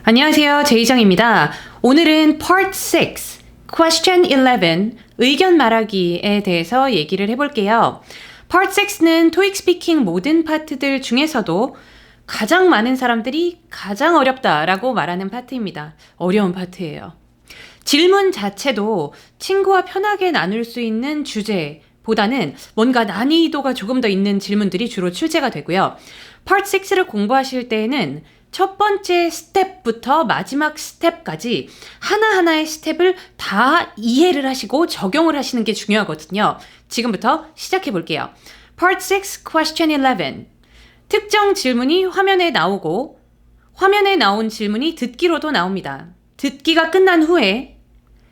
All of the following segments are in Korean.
안녕하세요. 제이정입니다. 오늘은 Part 6, Question 11, 의견 말하기에 대해서 얘기를 해볼게요. Part 6는 토익 스피킹 모든 파트들 중에서도 가장 많은 사람들이 가장 어렵다라고 말하는 파트입니다. 어려운 파트예요. 질문 자체도 친구와 편하게 나눌 수 있는 주제보다는 뭔가 난이도가 조금 더 있는 질문들이 주로 출제가 되고요. Part 6를 공부하실 때에는 첫 번째 스텝부터 마지막 스텝까지 하나하나의 스텝을 다 이해를 하시고 적용을 하시는 게 중요하거든요. 지금부터 시작해 볼게요. Part 6, Question 11. 특정 질문이 화면에 나오고 화면에 나온 질문이 듣기로도 나옵니다. 듣기가 끝난 후에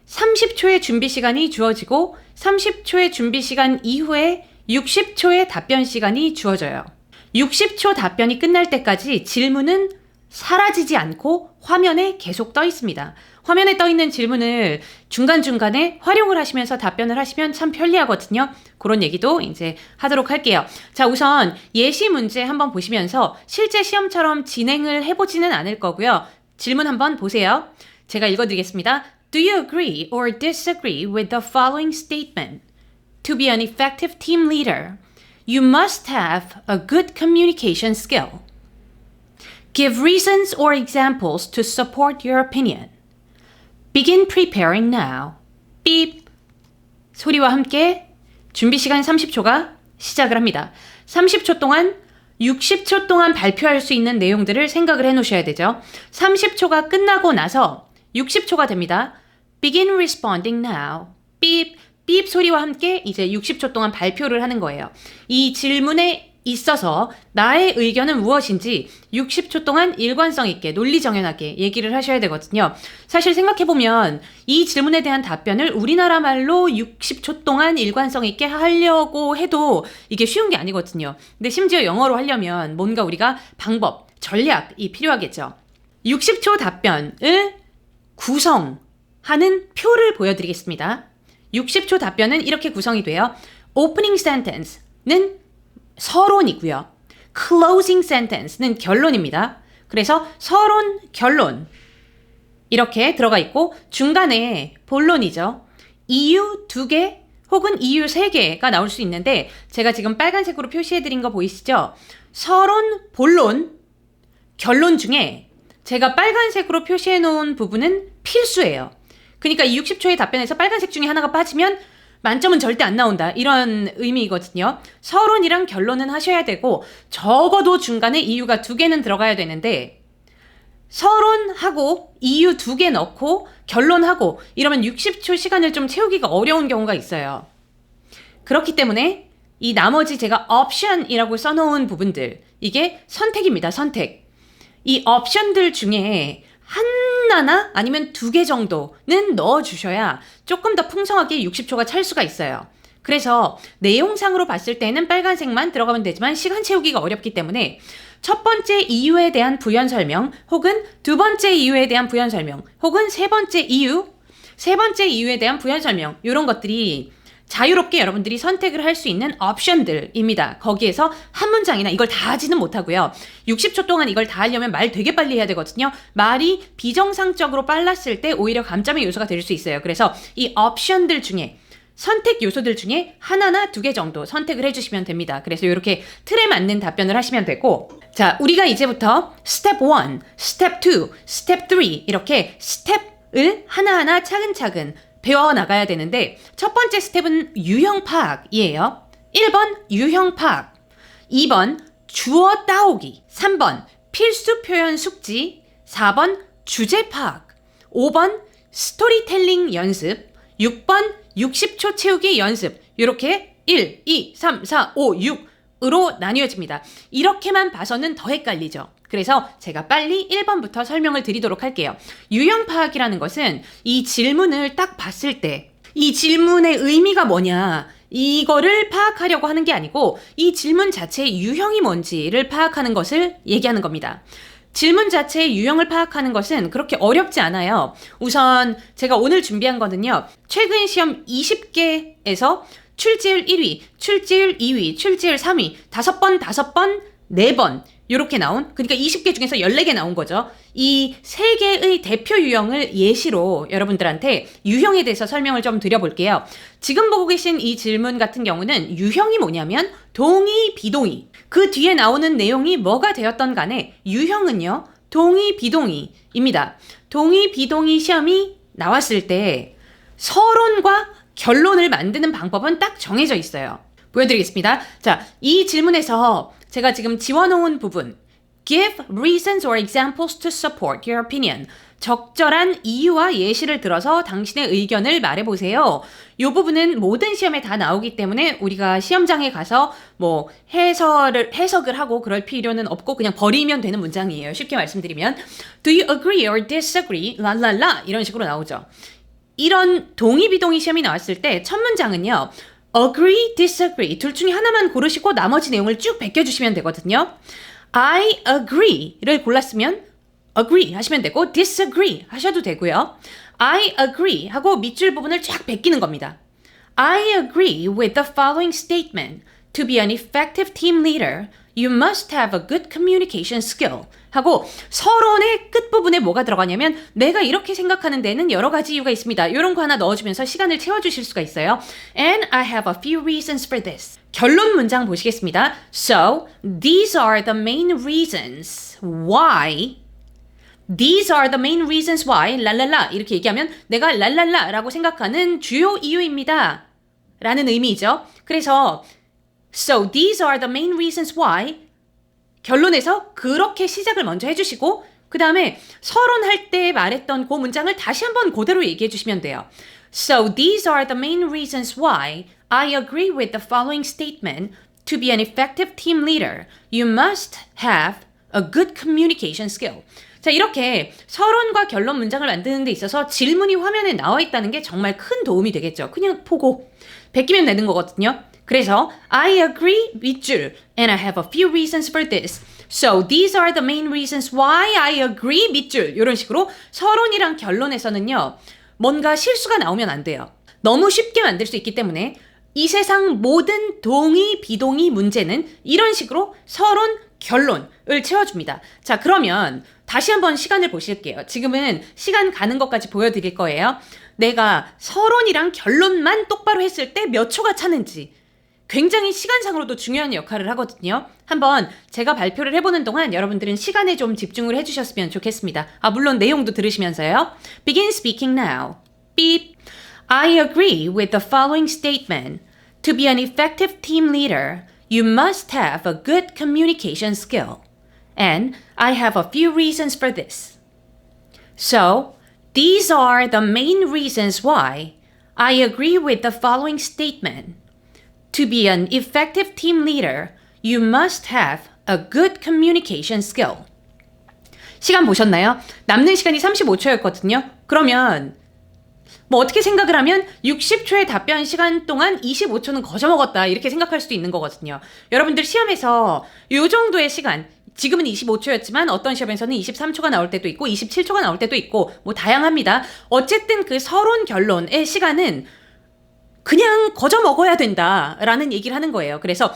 30초의 준비 시간이 주어지고 30초의 준비 시간 이후에 60초의 답변 시간이 주어져요. 60초 답변이 끝날 때까지 질문은 사라지지 않고 화면에 계속 떠 있습니다. 화면에 떠 있는 질문을 중간중간에 활용을 하시면서 답변을 하시면 참 편리하거든요. 그런 얘기도 이제 하도록 할게요. 자, 우선 예시 문제 한번 보시면서 실제 시험처럼 진행을 해보지는 않을 거고요. 질문 한번 보세요. 제가 읽어드리겠습니다. Do you agree or disagree with the following statement? To be an effective team leader, you must have a good communication skill. Give reasons or examples to support your opinion. Begin preparing now. 삐 소리와 함께 준비 시간 30초가 시작을 합니다. 30초 동안 60초 동안 발표할 수 있는 내용들을 생각을 해 놓으셔야 되죠. 30초가 끝나고 나서 60초가 됩니다. Begin responding now. 삐 소리와 함께 이제 60초 동안 발표를 하는 거예요. 이 질문에 있어서 나의 의견은 무엇인지 60초 동안 일관성 있게 논리정연하게 얘기를 하셔야 되거든요. 사실 생각해보면 이 질문에 대한 답변을 우리나라 말로 60초 동안 일관성 있게 하려고 해도 이게 쉬운 게 아니거든요. 근데 심지어 영어로 하려면 뭔가 우리가 방법, 전략이 필요하겠죠. 60초 답변을 구성하는 표를 보여드리겠습니다. 60초 답변은 이렇게 구성이 돼요. Opening sentence는 서론이고요. Closing sentence는 결론입니다. 그래서 서론, 결론 이렇게 들어가 있고 중간에 본론이죠. 이유 2개 혹은 이유 3개가 나올 수 있는데 제가 지금 빨간색으로 표시해드린 거 보이시죠? 서론, 본론, 결론 중에 제가 빨간색으로 표시해놓은 부분은 필수예요. 그러니까 이 60초의 답변에서 빨간색 중에 하나가 빠지면 만점은 절대 안 나온다. 이런 의미이거든요. 서론이랑 결론은 하셔야 되고 적어도 중간에 이유가 2개는 들어가야 되는데 서론하고 이유 2개 넣고 결론하고 이러면 60초 시간을 좀 채우기가 어려운 경우가 있어요. 그렇기 때문에 이 나머지 제가 옵션이라고 써놓은 부분들 이게 선택입니다. 선택. 이 옵션들 중에 하나나 아니면 2개 정도는 넣어주셔야 조금 더 풍성하게 60초가 찰 수가 있어요. 그래서 내용상으로 봤을 때는 빨간색만 들어가면 되지만 시간 채우기가 어렵기 때문에 첫 번째 이유에 대한 부연 설명 혹은 두 번째 이유에 대한 부연 설명 혹은 세 번째 이유에 대한 부연 설명 이런 것들이 자유롭게 여러분들이 선택을 할 수 있는 옵션들입니다. 거기에서 한 문장이나 이걸 다 하지는 못하고요. 60초 동안 이걸 다 하려면 말 되게 빨리 해야 되거든요. 말이 비정상적으로 빨랐을 때 오히려 감점의 요소가 될 수 있어요. 그래서 이 옵션들 중에 선택 요소들 중에 하나나 2개 정도 선택을 해주시면 됩니다. 그래서 이렇게 틀에 맞는 답변을 하시면 되고 자, 우리가 이제부터 스텝 1, 스텝 2, 스텝 3 이렇게 스텝을 하나하나 차근차근 배워나가야 되는데 첫 번째 스텝은 유형 파악이에요. 1번 유형 파악, 2번 주어 따오기, 3번 필수 표현 숙지, 4번 주제 파악, 5번 스토리텔링 연습, 6번 60초 채우기 연습. 이렇게 1, 2, 3, 4, 5, 6으로 나뉘어집니다. 이렇게만 봐서는 더 헷갈리죠. 그래서 제가 빨리 1번부터 설명을 드리도록 할게요. 유형 파악이라는 것은 이 질문을 딱 봤을 때 이 질문의 의미가 뭐냐 이거를 파악하려고 하는 게 아니고 이 질문 자체의 유형이 뭔지를 파악하는 것을 얘기하는 겁니다. 질문 자체의 유형을 파악하는 것은 그렇게 어렵지 않아요. 우선 제가 오늘 준비한 거는요. 최근 시험 20개에서 출제율 1위, 출제율 2위, 출제율 3위 5번, 4번 요렇게 나온, 그러니까 20개 중에서 14개 나온 거죠. 이 3개의 대표 유형을 예시로 여러분들한테 유형에 대해서 설명을 좀 드려볼게요. 지금 보고 계신 이 질문 같은 경우는 유형이 뭐냐면 동의, 비동의. 그 뒤에 나오는 내용이 뭐가 되었던 간에 유형은요, 동의, 비동의입니다. 동의, 비동의 시험이 나왔을 때 서론과 결론을 만드는 방법은 딱 정해져 있어요. 보여드리겠습니다. 자, 이 질문에서 제가 지금 지워놓은 부분 Give reasons or examples to support your opinion. 적절한 이유와 예시를 들어서 당신의 의견을 말해보세요. 이 부분은 모든 시험에 다 나오기 때문에 우리가 시험장에 가서 뭐 해석을 하고 그럴 필요는 없고 그냥 버리면 되는 문장이에요. 쉽게 말씀드리면 Do you agree or disagree? 랄랄라 이런 식으로 나오죠. 이런 동의 비동의 시험이 나왔을 때 첫 문장은요. agree, disagree 둘 중에 하나만 고르시고 나머지 내용을 쭉 베껴주시면 되거든요. I agree를 골랐으면 agree 하시면 되고 disagree 하셔도 되고요. I agree 하고 밑줄 부분을 쫙 베끼는 겁니다. I agree with the following statement. To be an effective team leader, you must have a good communication skill. 하고 서론의 끝부분에 뭐가 들어가냐면 내가 이렇게 생각하는 데는 여러 가지 이유가 있습니다. 이런 거 하나 넣어주면서 시간을 채워주실 수가 있어요. And I have a few reasons for this. 결론 문장 보시겠습니다. So, these are the main reasons why These are the main reasons why 랄랄라 이렇게 얘기하면 내가 랄랄라라고 생각하는 주요 이유입니다. 라는 의미죠. 그래서 So, these are the main reasons why 결론에서 그렇게 시작을 먼저 해주시고 그 다음에 서론할 때 말했던 그 문장을 다시 한번 그대로 얘기해 주시면 돼요. So these are the main reasons why I agree with the following statement. To be an effective team leader, you must have a good communication skill. 자, 이렇게 서론과 결론 문장을 만드는 데 있어서 질문이 화면에 나와 있다는 게 정말 큰 도움이 되겠죠. 그냥 보고 베끼면 되는 거거든요. 그래서 I agree 밑줄 and I have a few reasons for this. So these are the main reasons why I agree 밑줄 이런 식으로 서론이랑 결론에서는요. 뭔가 실수가 나오면 안 돼요. 너무 쉽게 만들 수 있기 때문에 이 세상 모든 동의, 비동의 문제는 이런 식으로 서론, 결론을 채워줍니다. 자, 그러면 다시 한번 시간을 보실게요. 지금은 시간 가는 것까지 보여드릴 거예요. 내가 서론이랑 결론만 똑바로 했을 때 몇 초가 차는지 굉장히 시간상으로도 중요한 역할을 하거든요. 한번 제가 발표를 해보는 동안 여러분들은 시간에 좀 집중을 해주셨으면 좋겠습니다. 물론 내용도 들으시면서요. Begin speaking now. Beep. I agree with the following statement. To be an effective team leader, you must have a good communication skill. And I have a few reasons for this. So, these are the main reasons why I agree with the following statement. To be an effective team leader, you must have a good communication skill. 시간 보셨나요? 남는 시간이 35초였거든요. 그러면 뭐 어떻게 생각을 하면 60초의 답변 시간 동안 25초는 거저먹었다 이렇게 생각할 수도 있는 거거든요. 여러분들 시험에서 이 정도의 시간 지금은 25초였지만 어떤 시험에서는 23초가 나올 때도 있고 27초가 나올 때도 있고 뭐 다양합니다. 어쨌든 그 서론 결론의 시간은 그냥 거저 먹어야 된다라는 얘기를 하는 거예요. 그래서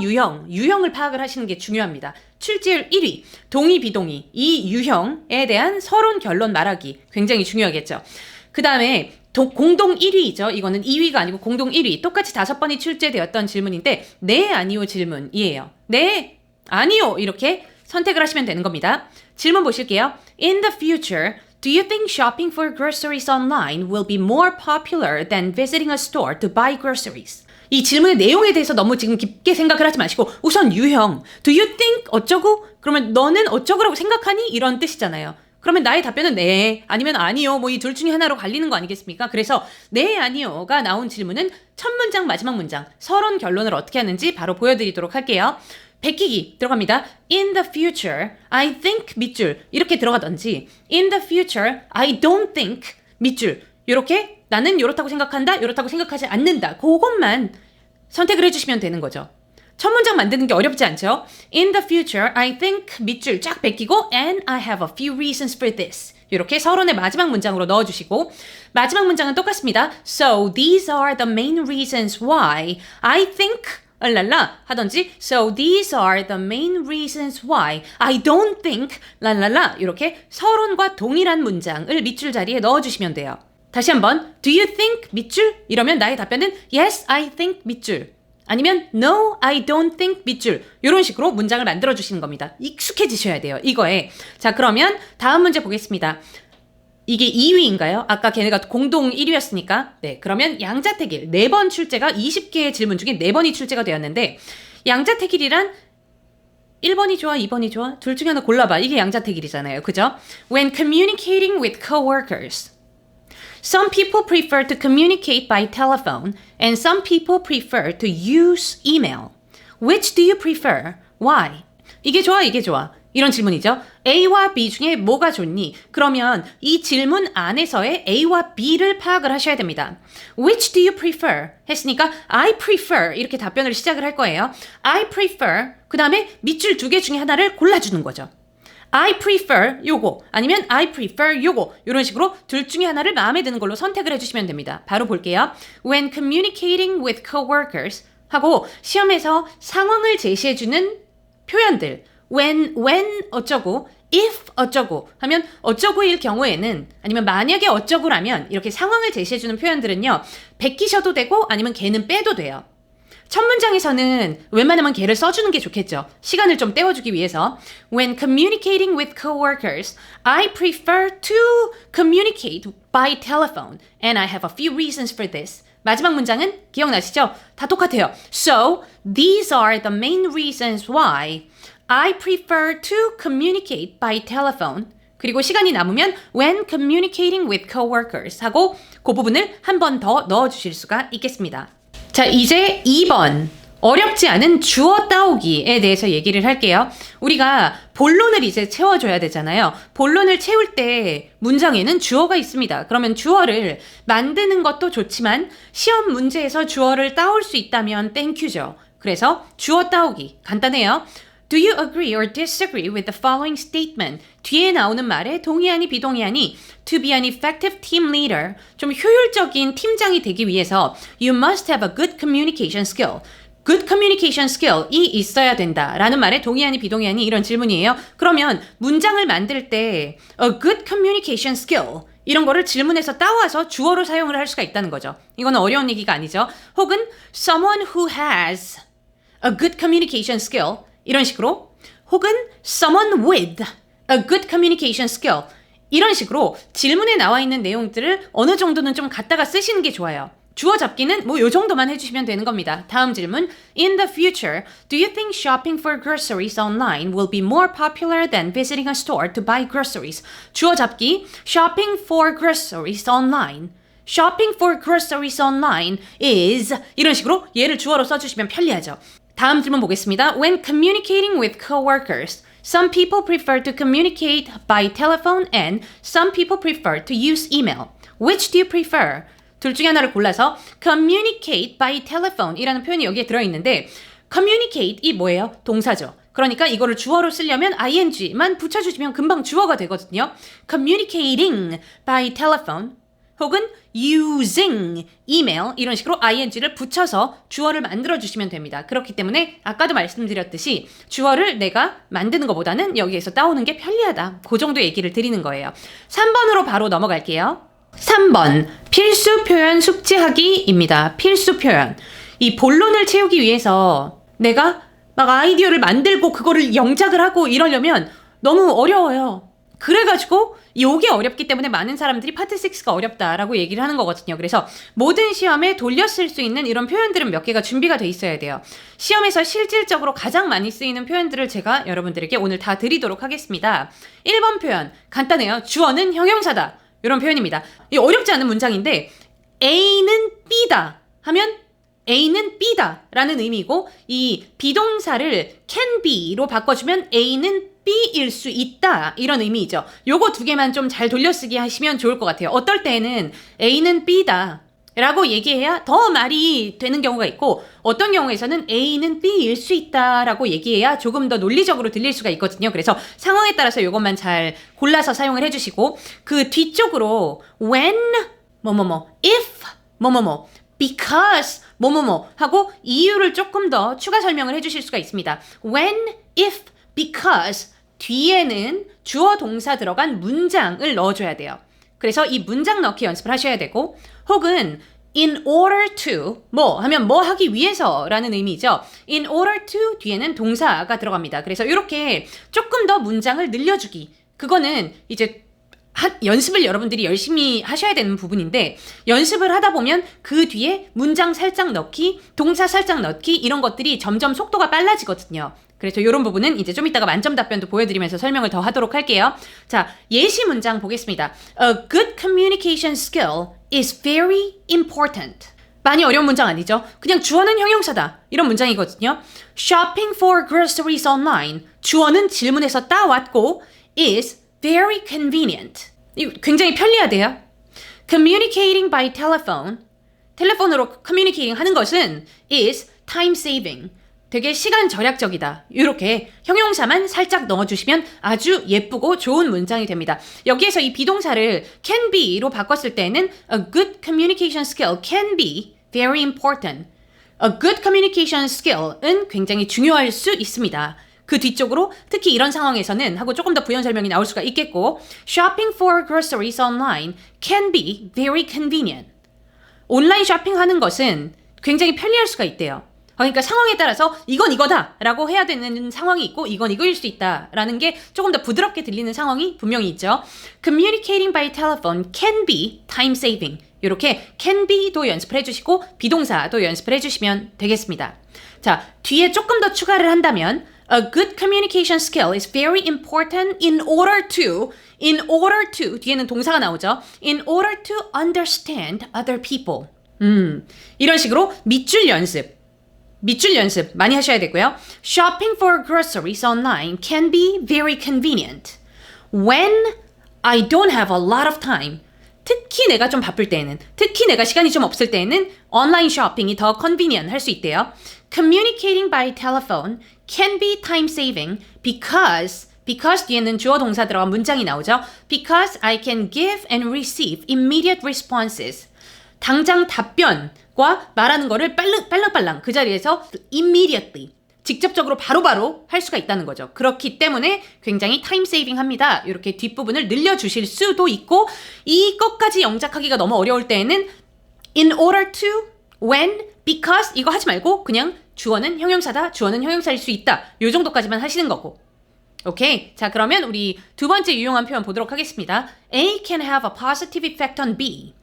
유형을 파악을 하시는 게 중요합니다. 출제율 1위, 동의, 비동의 이 유형에 대한 서론, 결론 말하기 굉장히 중요하겠죠. 그 다음에 공동 1위죠. 이거는 2위가 아니고 공동 1위. 똑같이 5번이 출제되었던 질문인데 네, 아니요 질문이에요. 네, 아니요 이렇게 선택을 하시면 되는 겁니다. 질문 보실게요. In the future, do you think shopping for groceries online will be more popular than visiting a store to buy groceries? 이 질문의 내용에 대해서 너무 지금 깊게 생각을 하지 마시고 우선 유형, do you think 어쩌고? 그러면 너는 어쩌고라고 생각하니? 이런 뜻이잖아요. 그러면 나의 답변은 네, 아니면 아니요, 뭐 이 둘 중에 하나로 갈리는 거 아니겠습니까? 그래서 네, 아니요가 나온 질문은 첫 문장, 마지막 문장, 서론, 결론을 어떻게 하는지 바로 보여드리도록 할게요. 베끼기 들어갑니다. In the future, I think 밑줄 이렇게 들어가든지 In the future, I don't think 밑줄 이렇게 나는 이렇다고 생각한다, 이렇다고 생각하지 않는다. 그것만 선택을 해주시면 되는 거죠. 첫 문장 만드는 게 어렵지 않죠? In the future, I think 밑줄 쫙 베끼고 And I have a few reasons for this. 이렇게 서론의 마지막 문장으로 넣어주시고 마지막 문장은 똑같습니다. So these are the main reasons why I think 랄랄라 하던지 So these are the main reasons why I don't think 랄랄라 이렇게 서론과 동일한 문장을 밑줄 자리에 넣어주시면 돼요. 다시 한번 Do you think 밑줄? 이러면 나의 답변은 Yes, I think 밑줄. 아니면 No, I don't think 밑줄. 이런 식으로 문장을 만들어주시는 겁니다. 익숙해지셔야 돼요. 이거에. 자, 그러면 다음 문제 보겠습니다. 이게 2위인가요? 아까 걔네가 공동 1위였으니까. 네, 그러면 양자택일 4번 출제가 20개의 질문 중에 4번이 출제가 되었는데 양자택일이란 1번이 좋아, 2번이 좋아? 둘 중에 하나 골라봐. 이게 양자택일이잖아요. 그죠? When communicating with coworkers, some people prefer to communicate by telephone and some people prefer to use email. Which do you prefer? Why? 이게 좋아, 이게 좋아. 이런 질문이죠. A와 B 중에 뭐가 좋니? 그러면 이 질문 안에서의 A와 B를 파악을 하셔야 됩니다. Which do you prefer? 했으니까 I prefer 이렇게 답변을 시작을 할 거예요. I prefer 그 다음에 밑줄 2개 중에 하나를 골라주는 거죠. I prefer 요거 아니면 I prefer 요거 이런 식으로 둘 중에 하나를 마음에 드는 걸로 선택을 해주시면 됩니다. 바로 볼게요. When communicating with coworkers 하고 시험에서 상황을 제시해주는 표현들 when 어쩌고, if 어쩌고 하면 어쩌고일 경우에는 아니면 만약에 어쩌고라면 이렇게 상황을 제시해주는 표현들은요. 베끼셔도 되고 아니면 걔는 빼도 돼요. 첫 문장에서는 웬만하면 걔를 써주는 게 좋겠죠. 시간을 좀 때워주기 위해서. When communicating with coworkers, I prefer to communicate by telephone and I have a few reasons for this. 마지막 문장은 기억나시죠? 다 똑같아요. So, these are the main reasons why I prefer to communicate by telephone. 그리고 시간이 남으면 when communicating with coworkers 하고 그 부분을 한 번 더 넣어주실 수가 있겠습니다. 자, 이제 2번. 어렵지 않은 주어 따오기에 대해서 얘기를 할게요. 우리가 본론을 이제 채워줘야 되잖아요. 본론을 채울 때 문장에는 주어가 있습니다. 그러면 주어를 만드는 것도 좋지만 시험 문제에서 주어를 따올 수 있다면 땡큐죠. 그래서 주어 따오기 간단해요. Do you agree or disagree with the following statement? 뒤에 나오는 말에 동의하니 비동의하니 To be an effective team leader, 좀 효율적인 팀장이 되기 위해서 You must have a good communication skill. Good communication skill이 있어야 된다 라는 말에 동의하니 비동의하니 이런 질문이에요. 그러면 문장을 만들 때 A good communication skill 이런 거를 질문에서 따와서 주어로 사용을 할 수가 있다는 거죠. 이거는 어려운 얘기가 아니죠. 혹은 Someone who has a good communication skill 이런 식으로 혹은 someone with a good communication skill 이런 식으로 질문에 나와 있는 내용들을 어느 정도는 좀 갖다가 쓰시는 게 좋아요. 주어 잡기는 뭐 요 정도만 해주시면 되는 겁니다. 다음 질문. In the future, do you think shopping for groceries online will be more popular than visiting a store to buy groceries? 주어 잡기. Shopping for groceries online. Shopping for groceries online is 이런 식으로 얘를 주어로 써주시면 편리하죠. 다음 질문 보겠습니다. When communicating with coworkers, some people prefer to communicate by telephone and some people prefer to use email. Which do you prefer? 둘 중에 하나를 골라서 communicate by telephone 이라는 표현이 여기에 들어있는데 communicate이 뭐예요? 동사죠. 그러니까 이거를 주어로 쓰려면 ing만 붙여주시면 금방 주어가 되거든요. communicating by telephone 혹은 using email 이런 식으로 ing를 붙여서 주어를 만들어주시면 됩니다. 그렇기 때문에 아까도 말씀드렸듯이 주어를 내가 만드는 것보다는 여기에서 따오는 게 편리하다. 그 정도 얘기를 드리는 거예요. 3번으로 바로 넘어갈게요. 3번 필수 표현 숙지하기입니다. 필수 표현. 이 본론을 채우기 위해서 내가 막 아이디어를 만들고 그거를 영작을 하고 이러려면 너무 어려워요. 그래가지고 이게 어렵기 때문에 많은 사람들이 파트 6가 어렵다라고 얘기를 하는 거거든요. 그래서 모든 시험에 돌려 쓸 수 있는 이런 표현들은 몇 개가 준비가 돼 있어야 돼요. 시험에서 실질적으로 가장 많이 쓰이는 표현들을 제가 여러분들에게 오늘 다 드리도록 하겠습니다. 1번 표현 간단해요. 주어는 형용사다. 이런 표현입니다. 이 어렵지 않은 문장인데 A는 B다 하면 A는 B다 라는 의미고 이 비동사를 can be로 바꿔주면 A는 B일 수 있다 이런 의미이죠. 요거 두 개만 좀 잘 돌려쓰기 하시면 좋을 것 같아요. 어떨 때는 A는 B다 라고 얘기해야 더 말이 되는 경우가 있고 어떤 경우에서는 A는 B일 수 있다 라고 얘기해야 조금 더 논리적으로 들릴 수가 있거든요. 그래서 상황에 따라서 이것만 잘 골라서 사용을 해주시고 그 뒤쪽으로 when if because 뭐뭐뭐 하고 이유를 조금 더 추가 설명을 해주실 수가 있습니다. When, if, because 뒤에는 주어 동사 들어간 문장을 넣어줘야 돼요. 그래서 이 문장 넣기 연습을 하셔야 되고 혹은 in order to 뭐 하면 뭐 하기 위해서 라는 의미죠. in order to 뒤에는 동사가 들어갑니다. 그래서 이렇게 조금 더 문장을 늘려주기 그거는 이제 연습을 여러분들이 열심히 하셔야 되는 부분인데 연습을 하다 보면 그 뒤에 문장 살짝 넣기, 동사 살짝 넣기 이런 것들이 점점 속도가 빨라지거든요. 그래서 이런 부분은 이제 좀 이따가 만점 답변도 보여드리면서 설명을 더 하도록 할게요. 자, 예시 문장 보겠습니다. A good communication skill is very important. 많이 어려운 문장 아니죠? 그냥 주어는 형용사다. 이런 문장이거든요. Shopping for groceries online. 주어는 질문에서 따왔고 is very convenient. 굉장히 편리하대요. Communicating by telephone. 텔레폰으로 communicating 하는 것은 is time saving. 되게 시간 절약적이다. 이렇게 형용사만 살짝 넣어주시면 아주 예쁘고 좋은 문장이 됩니다. 여기에서 이 비동사를 can be로 바꿨을 때는 a good communication skill can be very important. A good communication skill은 굉장히 중요할 수 있습니다. 그 뒤쪽으로 특히 이런 상황에서는 하고 조금 더 부연 설명이 나올 수가 있겠고 Shopping for groceries online can be very convenient. 온라인 쇼핑하는 것은 굉장히 편리할 수가 있대요. 그러니까 상황에 따라서 이건 이거다 라고 해야 되는 상황이 있고 이건 이거일 수 있다 라는 게 조금 더 부드럽게 들리는 상황이 분명히 있죠. Communicating by telephone can be time saving. 이렇게 can be도 연습을 해주시고 비동사도 연습을 해주시면 되겠습니다. 자, 뒤에 조금 더 추가를 한다면 A good communication skill is very important in order to 뒤에는 동사가 나오죠. In order to understand other people. 이런 식으로 밑줄 연습 많이 하셔야 되고요. Shopping for groceries online can be very convenient. When I don't have a lot of time. 특히 내가 좀 바쁠 때에는, 특히 내가 시간이 좀 없을 때에는 온라인 쇼핑이 더 convenient 할 수 있대요. Communicating by telephone can be time saving because 뒤에는 주어 동사 들어간 문장이 나오죠. Because I can give and receive immediate responses. 당장 답변과 말하는 거를 빨랑빨랑 그 자리에서 immediately 직접적으로 바로바로 할 수가 있다는 거죠. 그렇기 때문에 굉장히 타임 세이빙 합니다. 이렇게 뒷부분을 늘려주실 수도 있고 이것까지 영작하기가 너무 어려울 때에는 in order to, when, because 이거 하지 말고 그냥 주어는 형용사다, 주어는 형용사일 수 있다. 요 정도까지만 하시는 거고. 오케이. 자, 그러면 우리 두 번째 유용한 표현 보도록 하겠습니다. A can have a positive effect on B.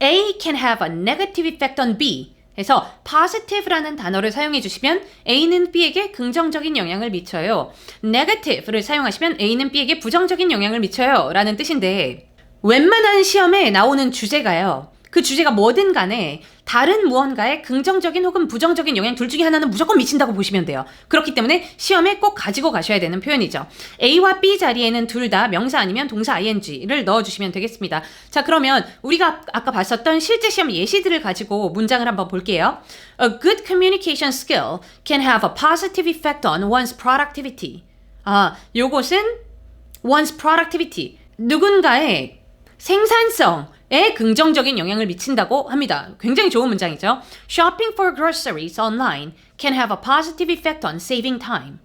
A can have a negative effect on B. 해서 positive라는 단어를 사용해 주시면 A는 B에게 긍정적인 영향을 미쳐요. negative를 사용하시면 A는 B에게 부정적인 영향을 미쳐요. 라는 뜻인데 웬만한 시험에 나오는 주제가요. 그 주제가 뭐든 간에 다른 무언가에 긍정적인 혹은 부정적인 영향 둘 중에 하나는 무조건 미친다고 보시면 돼요. 그렇기 때문에 시험에 꼭 가지고 가셔야 되는 표현이죠. A와 B 자리에는 둘 다 명사 아니면 동사 ing를 넣어주시면 되겠습니다. 자, 그러면 우리가 아까 봤었던 실제 시험 예시들을 가지고 문장을 한번 볼게요. A good communication skill can have a positive effect on one's productivity. 요것은 one's productivity. 누군가의 생산성에 긍정적인 영향을 미친다고 합니다. 굉장히 좋은 문장이죠. Shopping for groceries online can have a positive effect on saving time.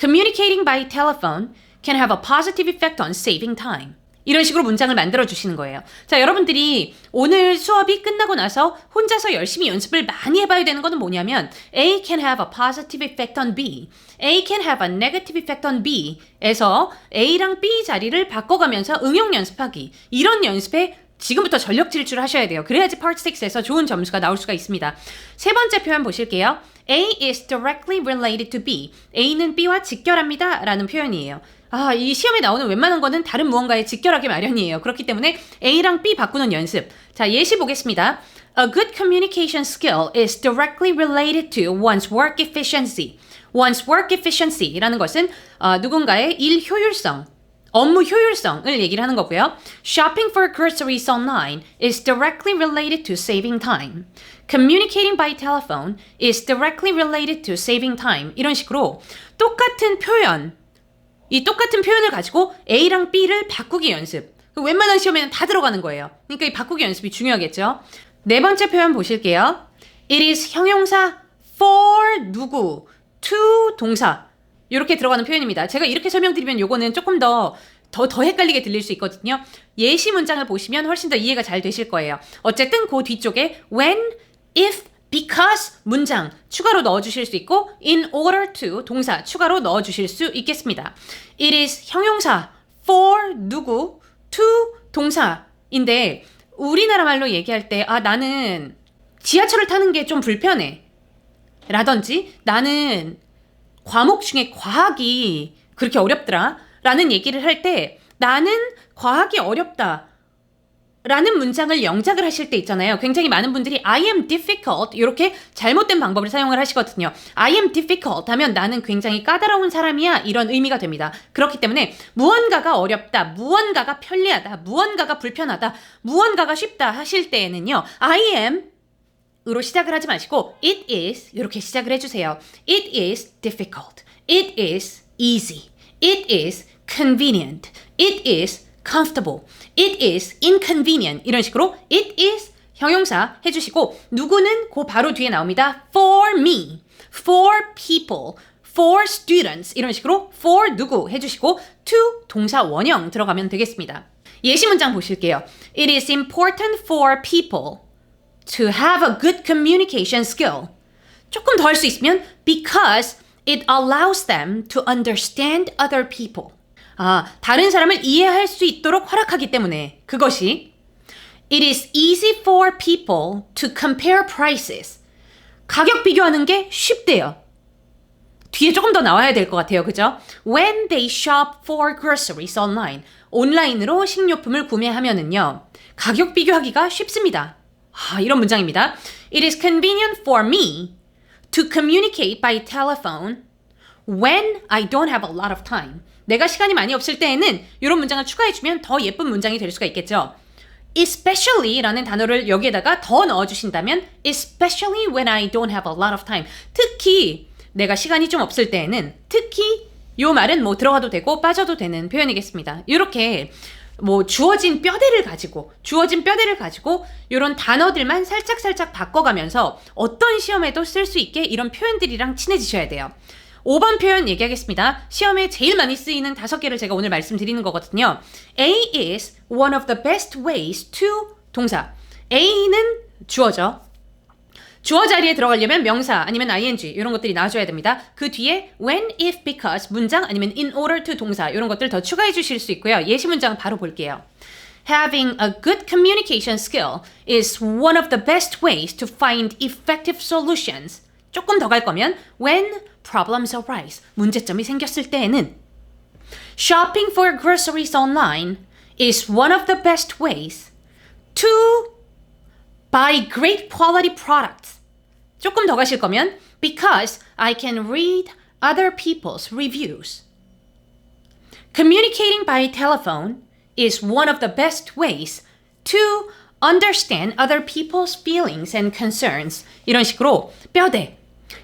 Communicating by telephone can have a positive effect on saving time. 이런 식으로 문장을 만들어 주시는 거예요. 자, 여러분들이 오늘 수업이 끝나고 나서 혼자서 열심히 연습을 많이 해봐야 되는 거는 뭐냐면 A can have a positive effect on B. A can have a negative effect on B. 에서 A랑 B 자리를 바꿔가면서 응용 연습하기. 이런 연습에 지금부터 전력 질주를 하셔야 돼요. 그래야지 Part 6에서 좋은 점수가 나올 수가 있습니다. 세 번째 표현 보실게요. A is directly related to B. A는 B와 직결합니다. 라는 표현이에요. 이 시험에 나오는 웬만한 거는 다른 무언가에 직결하기 마련이에요. 그렇기 때문에 A랑 B 바꾸는 연습. 자, 예시 보겠습니다. A good communication skill is directly related to one's work efficiency. One's work efficiency라는 것은 누군가의 일 효율성, 업무 효율성을 얘기를 하는 거고요. Shopping for groceries online is directly related to saving time. Communicating by telephone is directly related to saving time. 이런 식으로 똑같은 표현, 이 똑같은 표현을 가지고 A랑 B를 바꾸기 연습. 웬만한 시험에는 다 들어가는 거예요. 그러니까 이 바꾸기 연습이 중요하겠죠. 네 번째 표현 보실게요. It is 형용사 for 누구, to 동사 이렇게 들어가는 표현입니다. 제가 이렇게 설명드리면 요거는 조금 더 헷갈리게 들릴 수 있거든요. 예시 문장을 보시면 훨씬 더 이해가 잘 되실 거예요. 어쨌든 그 뒤쪽에 when, if, because 문장 추가로 넣어주실 수 있고 in order to 동사 추가로 넣어주실 수 있겠습니다. It is 형용사 for 누구, to 동사인데 우리나라 말로 얘기할 때 나는 지하철을 타는 게 좀 불편해 라든지 나는 과목 중에 과학이 그렇게 어렵더라 라는 얘기를 할 때 나는 과학이 어렵다 라는 문장을 영작을 하실 때 있잖아요. 굉장히 많은 분들이 I am difficult 이렇게 잘못된 방법을 사용을 하시거든요. I am difficult 하면 나는 굉장히 까다로운 사람이야 이런 의미가 됩니다. 그렇기 때문에 무언가가 어렵다, 무언가가 편리하다, 무언가가 불편하다, 무언가가 쉽다 하실 때에는요. I am 으로 시작을 하지 마시고 it is 이렇게 시작을 해주세요. It is difficult. It is easy. It is convenient. It is comfortable. It is inconvenient. 이런 식으로 it is 형용사 해주시고 누구는 그 바로 뒤에 나옵니다. For me, for people, for students 이런 식으로 for 누구 해주시고 to 동사 원형 들어가면 되겠습니다. 예시 문장 보실게요. It is important for people to have a good communication skill. 조금 더 할 수 있으면 because it allows them to understand other people. 다른 사람을 이해할 수 있도록 허락하기 때문에 그것이 It is easy for people to compare prices. 가격 비교하는 게 쉽대요. 뒤에 조금 더 나와야 될 것 같아요. 그죠? When they shop for groceries online. 온라인으로 식료품을 구매하면은요. 가격 비교하기가 쉽습니다. 이런 문장입니다. It is convenient for me to communicate by telephone when I don't have a lot of time. 내가 시간이 많이 없을 때에는 이런 문장을 추가해주면 더 예쁜 문장이 될 수가 있겠죠. Especially 라는 단어를 여기에다가 더 넣어주신다면 Especially when I don't have a lot of time. 특히 내가 시간이 좀 없을 때에는 특히 이 말은 뭐 들어가도 되고 빠져도 되는 표현이겠습니다. 이렇게 주어진 뼈대를 가지고 이런 단어들만 살짝 바꿔가면서 어떤 시험에도 쓸 수 있게 이런 표현들이랑 친해지셔야 돼요. 5번 표현 얘기하겠습니다. 시험에 제일 많이 쓰이는 5개를 제가 오늘 말씀드리는 거거든요. A is one of the best ways to 동사. A는 주어죠. 주어 자리에 들어가려면 명사 아니면 ing 이런 것들이 나와줘야 됩니다. 그 뒤에 when, if, because 문장 아니면 in order to 동사 이런 것들 더 추가해 주실 수 있고요. 예시 문장 바로 볼게요. Having a good communication skill is one of the best ways to find effective solutions. 조금 더 갈 거면 when problems arise. 문제점이 생겼을 때에는 Shopping for groceries online is one of the best ways to buy great quality products. 조금 더 가실 거면 because I can read other people's reviews. Communicating by telephone is one of the best ways to understand other people's feelings and concerns. 이런 식으로 뼈대.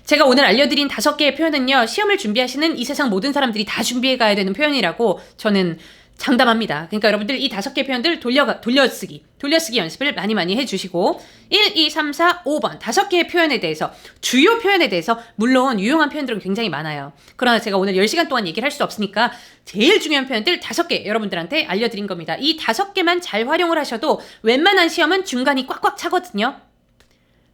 제가 오늘 알려드린 5개의 표현은요. 시험을 준비하시는 이 세상 모든 사람들이 다 준비해 가야 되는 표현이라고 저는 장담합니다. 그러니까 여러분들 이 5개 표현들 돌려쓰기 연습을 많이 해주시고 1, 2, 3, 4, 5번 5개의 표현에 대해서 주요 표현에 대해서 물론 유용한 표현들은 굉장히 많아요. 그러나 제가 오늘 10시간 동안 얘기를 할 수 없으니까 제일 중요한 표현들 5개 여러분들한테 알려드린 겁니다. 이 5개만 잘 활용을 하셔도 웬만한 시험은 중간이 꽉꽉 차거든요.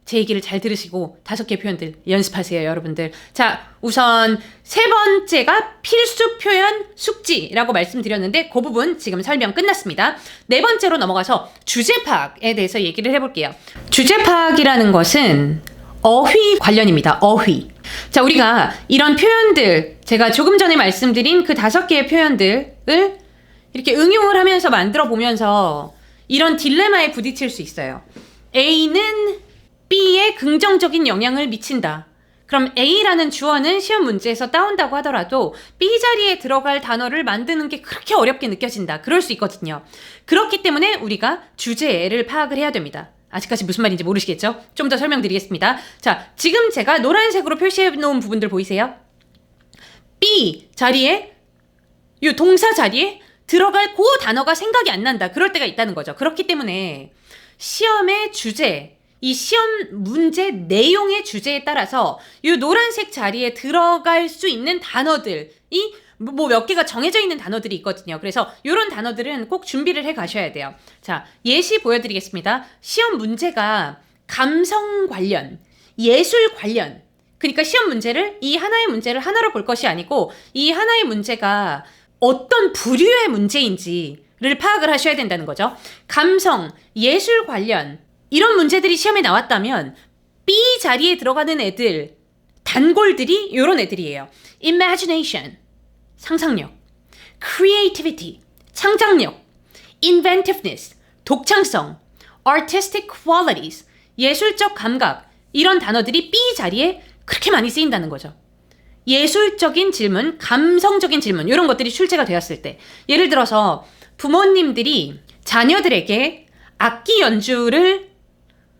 제 얘기를 잘 들으시고 5개 표현들 연습하세요, 여러분들. 자, 우선 3번째가 필수 표현 숙지라고 말씀드렸는데 그 부분 지금 설명 끝났습니다. 4번째로 넘어가서 주제 파악에 대해서 얘기를 해볼게요. 주제 파악이라는 것은 어휘 관련입니다. 어휘. 자, 우리가 이런 표현들, 제가 조금 전에 말씀드린 그 5개의 표현들을 이렇게 응용을 하면서 만들어 보면서 이런 딜레마에 부딪힐 수 있어요. A는 B에 긍정적인 영향을 미친다. 그럼 A라는 주어는 시험 문제에서 따온다고 하더라도 B 자리에 들어갈 단어를 만드는 게 그렇게 어렵게 느껴진다. 그럴 수 있거든요. 그렇기 때문에 우리가 주제를 파악을 해야 됩니다. 아직까지 무슨 말인지 모르시겠죠? 좀 더 설명드리겠습니다. 자, 지금 제가 노란색으로 표시해 놓은 부분들 보이세요? B 자리에, 이 동사 자리에 들어갈 그 단어가 생각이 안 난다. 그럴 때가 있다는 거죠. 그렇기 때문에 시험의 주제, 이 시험 문제 내용의 주제에 따라서 이 노란색 자리에 들어갈 수 있는 단어들이 뭐 몇 개가 정해져 있는 단어들이 있거든요. 그래서 이런 단어들은 꼭 준비를 해 가셔야 돼요. 자, 예시 보여드리겠습니다. 시험 문제가 감성 관련, 예술 관련, 그러니까 시험 문제를 이 하나의 문제를 하나로 볼 것이 아니고 이 하나의 문제가 어떤 부류의 문제인지를 파악을 하셔야 된다는 거죠. 감성, 예술 관련 이런 문제들이 시험에 나왔다면 B 자리에 들어가는 애들, 단골들이 이런 애들이에요. Imagination, 상상력, Creativity, 창작력, Inventiveness, 독창성, Artistic Qualities, 예술적 감각 이런 단어들이 B 자리에 그렇게 많이 쓰인다는 거죠. 예술적인 질문, 감성적인 질문 이런 것들이 출제가 되었을 때 예를 들어서 부모님들이 자녀들에게 악기 연주를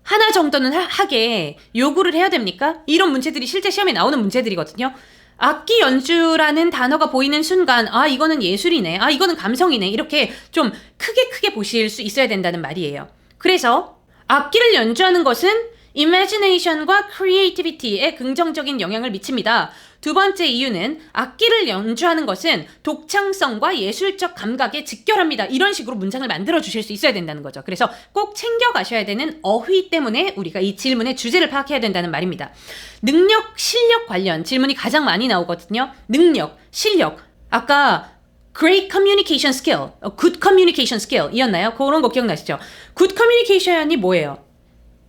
하나 정도는 하게 요구를 해야 됩니까? 이런 문제들이 실제 시험에 나오는 문제들이거든요. 악기 연주라는 단어가 보이는 순간 아 이거는 예술이네, 아 이거는 감성이네 이렇게 좀 크게 보실 수 있어야 된다는 말이에요. 그래서 악기를 연주하는 것은 imagination과 creativity에 긍정적인 영향을 미칩니다. 두 번째 이유는 악기를 연주하는 것은 독창성과 예술적 감각에 직결합니다. 이런 식으로 문장을 만들어 주실 수 있어야 된다는 거죠. 그래서 꼭 챙겨가셔야 되는 어휘 때문에 우리가 이 질문의 주제를 파악해야 된다는 말입니다. 능력, 실력 관련 질문이 가장 많이 나오거든요. 능력, 실력. 아까 Great communication skill, good communication skill 이었나요? 그런 거 기억나시죠? Good communication이 뭐예요?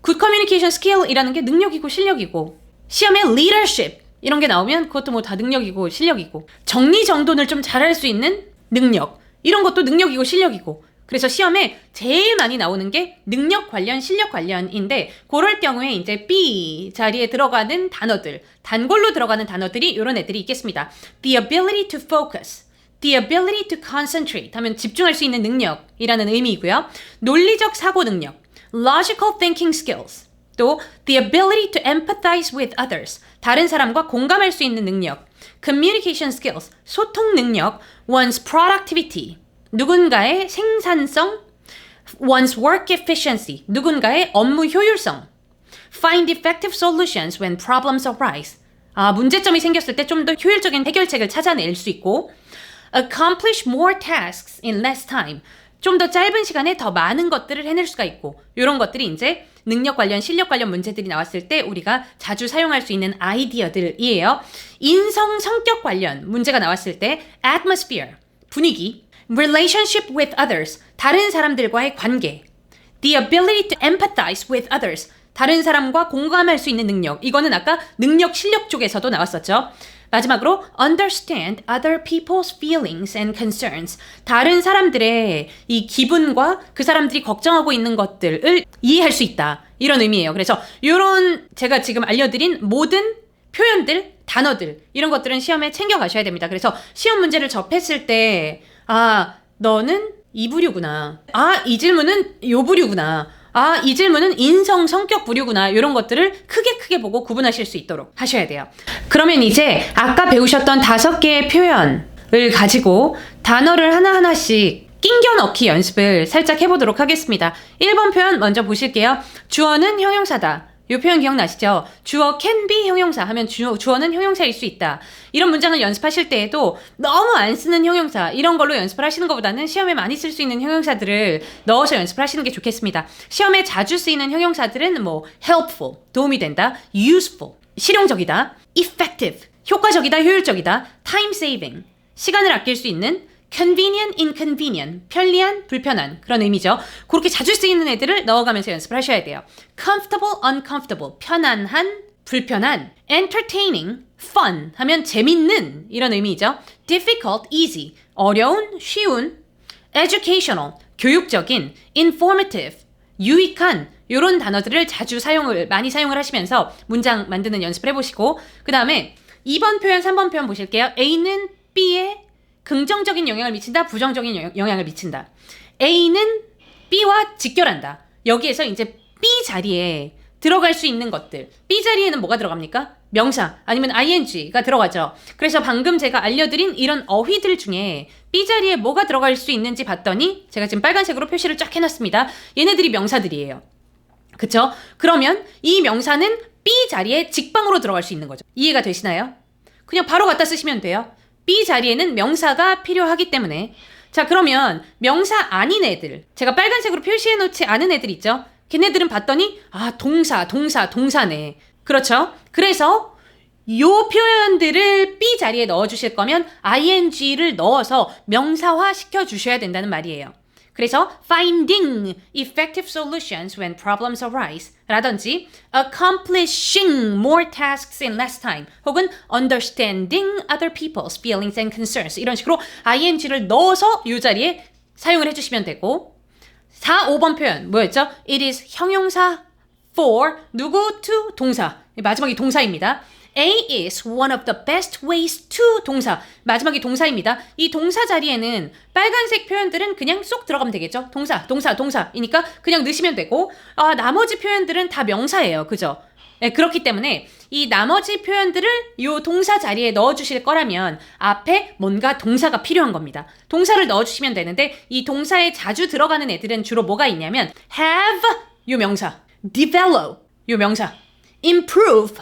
Good communication skill이라는 게 능력이고 실력이고 시험에 leadership 이런 게 나오면 그것도 뭐 다 능력이고 실력이고 정리정돈을 좀 잘할 수 있는 능력 이런 것도 능력이고 실력이고 그래서 시험에 제일 많이 나오는 게 능력 관련 실력 관련인데 그럴 경우에 이제 B 자리에 들어가는 단어들 단골로 들어가는 단어들이 이런 애들이 있겠습니다. The ability to focus, the ability to concentrate 하면 집중할 수 있는 능력이라는 의미이고요. 논리적 사고 능력 logical thinking skills, 또 the ability to empathize with others, 다른 사람과 공감할 수 있는 능력, communication skills, 소통 능력, one's productivity, 누군가의 생산성, one's work efficiency, 누군가의 업무 효율성, find effective solutions when problems arise, 문제점이 생겼을 때 좀 더 효율적인 해결책을 찾아낼 수 있고, accomplish more tasks in less time, 좀 더 짧은 시간에 더 많은 것들을 해낼 수가 있고 이런 것들이 이제 능력 관련, 실력 관련 문제들이 나왔을 때 우리가 자주 사용할 수 있는 아이디어들이에요. 인성, 성격 관련 문제가 나왔을 때 atmosphere, 분위기, relationship with others, 다른 사람들과의 관계, the ability to empathize with others, 다른 사람과 공감할 수 있는 능력, 이거는 아까 능력, 실력 쪽에서도 나왔었죠. 마지막으로 understand other people's feelings and concerns, 다른 사람들의 이 기분과 그 사람들이 걱정하고 있는 것들을 이해할 수 있다 이런 의미예요. 그래서 이런 제가 지금 알려드린 모든 표현들, 단어들 이런 것들은 시험에 챙겨가셔야 됩니다. 그래서 시험 문제를 접했을 때 너는 이 부류구나, 이 질문은 요 부류구나, 이 질문은 인성, 성격 부류구나 이런 것들을 크게 보고 구분하실 수 있도록 하셔야 돼요. 그러면 이제 아까 배우셨던 5개의 표현을 가지고 단어를 하나하나씩 낑겨 넣기 연습을 살짝 해보도록 하겠습니다. 1번 표현 먼저 보실게요. 주어는 형용사다. 이 표현 기억나시죠? 주어 can be 형용사 하면 주어는 형용사일 수 있다. 이런 문장을 연습하실 때에도 너무 안 쓰는 형용사 이런 걸로 연습을 하시는 것보다는 시험에 많이 쓸 수 있는 형용사들을 넣어서 연습을 하시는 게 좋겠습니다. 시험에 자주 쓰이는 형용사들은 뭐 helpful, 도움이 된다, useful, 실용적이다, effective, 효과적이다, 효율적이다, time saving, 시간을 아낄 수 있는, convenient, inconvenient, 편리한, 불편한 그런 의미죠. 그렇게 자주 쓰이는 애들을 넣어가면서 연습을 하셔야 돼요. comfortable, uncomfortable, 편안한, 불편한, entertaining, fun 하면 재밌는 이런 의미죠. difficult, easy, 어려운, 쉬운, educational, 교육적인, informative, 유익한 이런 단어들을 자주 많이 사용을 하시면서 문장 만드는 연습을 해보시고 그 다음에 2번 표현, 3번 표현 보실게요. A는 B에 긍정적인 영향을 미친다, 부정적인 영향을 미친다. A는 B와 직결한다. 여기에서 이제 B 자리에 들어갈 수 있는 것들. B 자리에는 뭐가 들어갑니까? 명사 아니면 ing가 들어가죠. 그래서 방금 제가 알려드린 이런 어휘들 중에 B 자리에 뭐가 들어갈 수 있는지 봤더니 제가 지금 빨간색으로 표시를 쫙 해놨습니다. 얘네들이 명사들이에요. 그쵸? 그러면 이 명사는 be 자리에 직방으로 들어갈 수 있는 거죠. 이해가 되시나요? 그냥 바로 갖다 쓰시면 돼요. be 자리에는 명사가 필요하기 때문에. 자, 그러면 명사 아닌 애들, 제가 빨간색으로 표시해 놓지 않은 애들 있죠? 걔네들은 봤더니 동사네. 그렇죠? 그래서 요 표현들을 be 자리에 넣어주실 거면 ing를 넣어서 명사화 시켜주셔야 된다는 말이에요. 그래서 finding effective solutions when problems arise 라든지 accomplishing more tasks in less time 혹은 understanding other people's feelings and concerns 이런 식으로 ing를 넣어서 이 자리에 사용을 해주시면 되고 4, 5번 표현 뭐였죠? It is 형용사 for 누구 to 동사 마지막이 동사입니다. A is one of the best ways to 동사. 마지막이 동사입니다. 이 동사 자리에는 빨간색 표현들은 그냥 쏙 들어가면 되겠죠? 동사이니까 그냥 넣으시면 되고 나머지 표현들은 다 명사예요. 그죠? 네, 그렇기 때문에 이 나머지 표현들을 이 동사 자리에 넣어주실 거라면 앞에 뭔가 동사가 필요한 겁니다. 동사를 넣어주시면 되는데 이 동사에 자주 들어가는 애들은 주로 뭐가 있냐면 have 요 명사, develop 요 명사, improve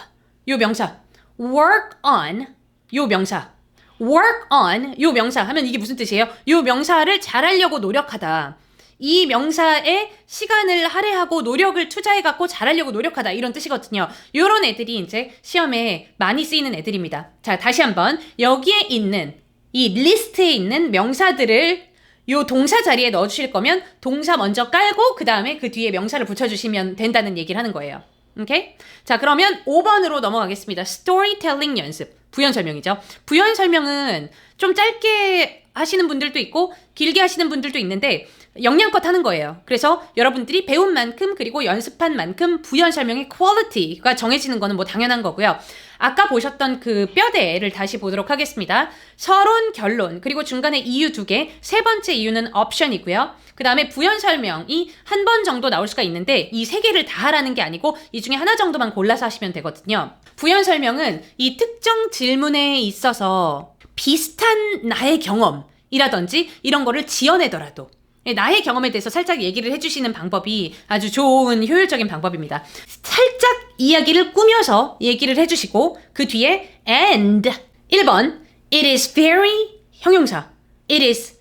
요 명사, work on 요 명사 work on 요 명사 하면 이게 무슨 뜻이에요? 요 명사를 잘하려고 노력하다. 이 명사에 시간을 할애하고 노력을 투자해갖고 잘하려고 노력하다 이런 뜻이거든요. 요런 애들이 이제 시험에 많이 쓰이는 애들입니다. 자, 다시 한번 여기에 있는 이 리스트에 있는 명사들을 요 동사 자리에 넣어주실 거면 동사 먼저 깔고 그 다음에 그 뒤에 명사를 붙여주시면 된다는 얘기를 하는 거예요. 오케이? 자, 그러면 5번으로 넘어가겠습니다. 스토리텔링 연습. 부연 설명이죠. 부연 설명은 좀 짧게 하시는 분들도 있고 길게 하시는 분들도 있는데 역량껏 하는 거예요. 그래서 여러분들이 배운 만큼 그리고 연습한 만큼 부연 설명의 퀄리티가 정해지는 거는 뭐 당연한 거고요. 아까 보셨던 그 뼈대를 다시 보도록 하겠습니다. 서론, 결론, 그리고 중간에 이유 2개, 세 번째 이유는 옵션이고요. 그 다음에 부연 설명이 한 번 정도 나올 수가 있는데 이 3개를 다 하라는 게 아니고 이 중에 하나 정도만 골라서 하시면 되거든요. 부연 설명은 이 특정 질문에 있어서 비슷한 나의 경험이라든지 이런 거를 지어내더라도 나의 경험에 대해서 살짝 얘기를 해주시는 방법이 아주 좋은 효율적인 방법입니다. 살짝 이야기를 꾸며서 얘기를 해주시고 그 뒤에 and 1번 It is very 형용사 It is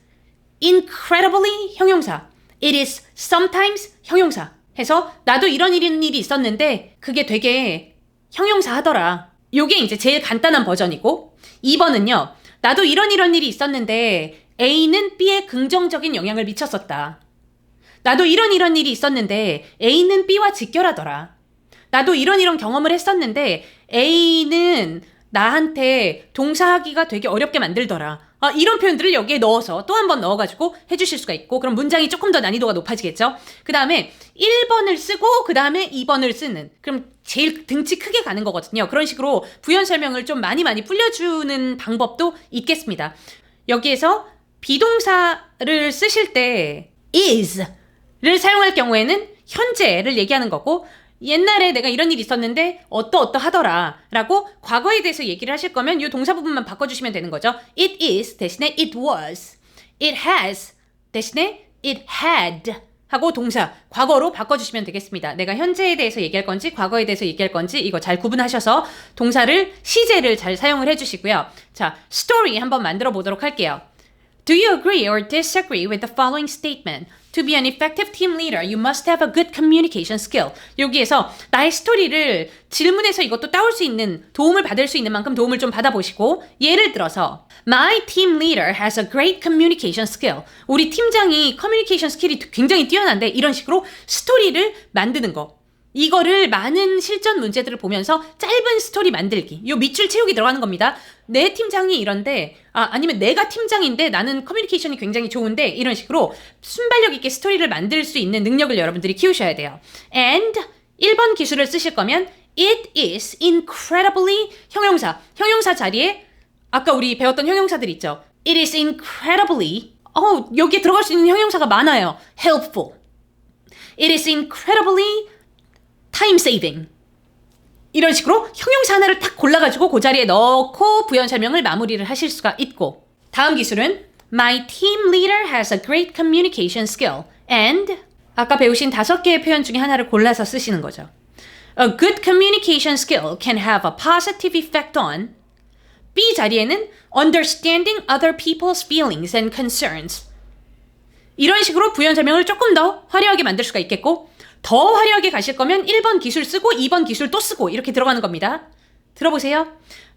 incredibly 형용사 It is sometimes 형용사 해서 나도 이런 일이 있었는데 그게 되게 형용사 하더라. 요게 이제 제일 간단한 버전이고 2번은요. 나도 이런 일이 있었는데 A는 B에 긍정적인 영향을 미쳤었다. 나도 이런 일이 있었는데 A는 B와 직결하더라. 나도 이런 경험을 했었는데 A는 나한테 동사하기가 되게 어렵게 만들더라. 이런 표현들을 여기에 넣어서 또 한 번 넣어가지고 해주실 수가 있고 그럼 문장이 조금 더 난이도가 높아지겠죠? 그 다음에 1번을 쓰고 그 다음에 2번을 쓰는 그럼 제일 등치 크게 가는 거거든요. 그런 식으로 부연 설명을 좀 많이 불려주는 방법도 있겠습니다. 여기에서 비동사를 쓰실 때 is를 사용할 경우에는 현재를 얘기하는 거고 옛날에 내가 이런 일이 있었는데 어떠하더라 라고 과거에 대해서 얘기를 하실 거면 이 동사 부분만 바꿔주시면 되는 거죠. It is 대신에 it was, it has 대신에 it had 하고 동사 과거로 바꿔주시면 되겠습니다. 내가 현재에 대해서 얘기할 건지 과거에 대해서 얘기할 건지 이거 잘 구분하셔서 동사를 시제를 잘 사용을 해주시고요. 자, 스토리 한번 만들어 보도록 할게요. Do you agree or disagree with the following statement? To be an effective team leader, you must have a good communication skill. 여기에서 나의 스토리를 질문에서 이것도 따올 수 있는 도움을 받을 수 있는 만큼 도움을 좀 받아보시고 예를 들어서 My team leader has a great communication skill. 우리 팀장이 커뮤니케이션 스킬이 굉장히 뛰어난데 이런 식으로 스토리를 만드는 거. 이거를 많은 실전 문제들을 보면서 짧은 스토리 만들기. 요 밑줄 채우기 들어가는 겁니다. 내 팀장이 이런데 아니면 내가 팀장인데 나는 커뮤니케이션이 굉장히 좋은데 이런 식으로 순발력 있게 스토리를 만들 수 있는 능력을 여러분들이 키우셔야 돼요. And 1번 기술을 쓰실 거면 It is incredibly 형용사 자리에 아까 우리 배웠던 형용사들 있죠. It is incredibly 여기에 들어갈 수 있는 형용사가 많아요. helpful. It is incredibly time saving. 이런 식으로 형용사 하나를 딱 골라가지고 그 자리에 넣고 부연 설명을 마무리를 하실 수가 있고 다음 기술은 My team leader has a great communication skill and 아까 배우신 5개의 표현 중에 하나를 골라서 쓰시는 거죠. A good communication skill can have a positive effect on B 자리에는 understanding other people's feelings and concerns. 이런 식으로 부연 설명을 조금 더 화려하게 만들 수가 있겠고 더 화려하게 가실 거면 1번 기술 쓰고 2번 기술 또 쓰고 이렇게 들어가는 겁니다. 들어보세요.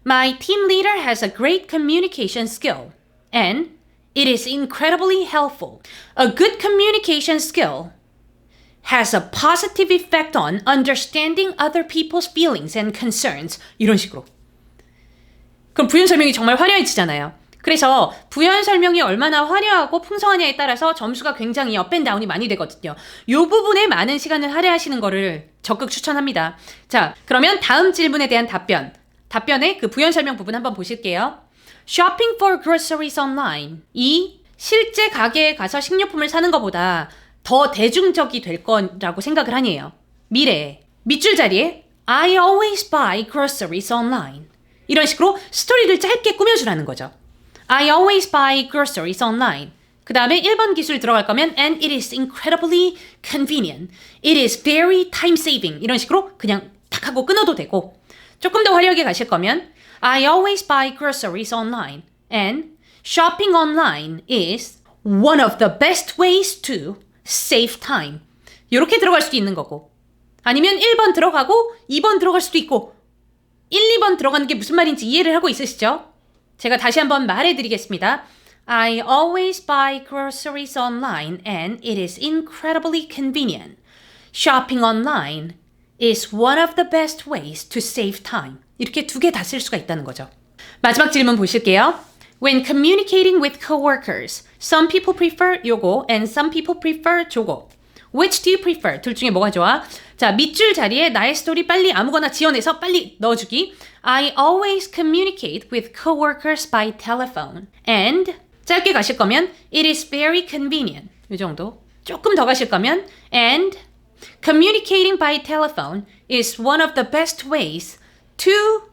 My team leader has a great communication skill and it is incredibly helpful. A good communication skill has a positive effect on understanding other people's feelings and concerns. 이런 식으로. 그럼 부연 설명이 정말 화려해지잖아요. 그래서 부연 설명이 얼마나 화려하고 풍성하냐에 따라서 점수가 굉장히 업앤다운이 많이 되거든요. 이 부분에 많은 시간을 할애하시는 거를 적극 추천합니다. 자, 그러면 다음 질문에 대한 답변의 그 부연 설명 부분 한번 보실게요. Shopping for groceries online. 이 실제 가게에 가서 식료품을 사는 것보다 더 대중적이 될 거라고 생각을 하니에요. 미래에. 밑줄 자리에 I always buy groceries online. 이런 식으로 스토리를 짧게 꾸며주라는 거죠. I always buy groceries online. 그 다음에 1번 기술 들어갈 거면 and it is incredibly convenient. It is very time saving. 이런 식으로 그냥 탁 하고 끊어도 되고 조금 더 화려하게 가실 거면 I always buy groceries online and shopping online is one of the best ways to save time. 이렇게 들어갈 수도 있는 거고 아니면 1번 들어가고 2번 들어갈 수도 있고 1, 2번 들어가는 게 무슨 말인지 이해를 하고 있으시죠? 제가 다시 한번 말해드리겠습니다. I always buy groceries online and it is incredibly convenient. Shopping online is one of the best ways to save time. 이렇게 2개 다 쓸 수가 있다는 거죠. 마지막 질문 보실게요. When communicating with coworkers, some people prefer 요거 and some people prefer 저거. Which do you prefer? 둘 중에 뭐가 좋아? 자, 밑줄 자리에 나의 스토리 빨리 아무거나 지어내서 빨리 넣어주기. I always communicate with coworkers by telephone. And 짧게 가실 거면 it is very convenient. 이 정도. 조금 더 가실 거면 and communicating by telephone is one of the best ways to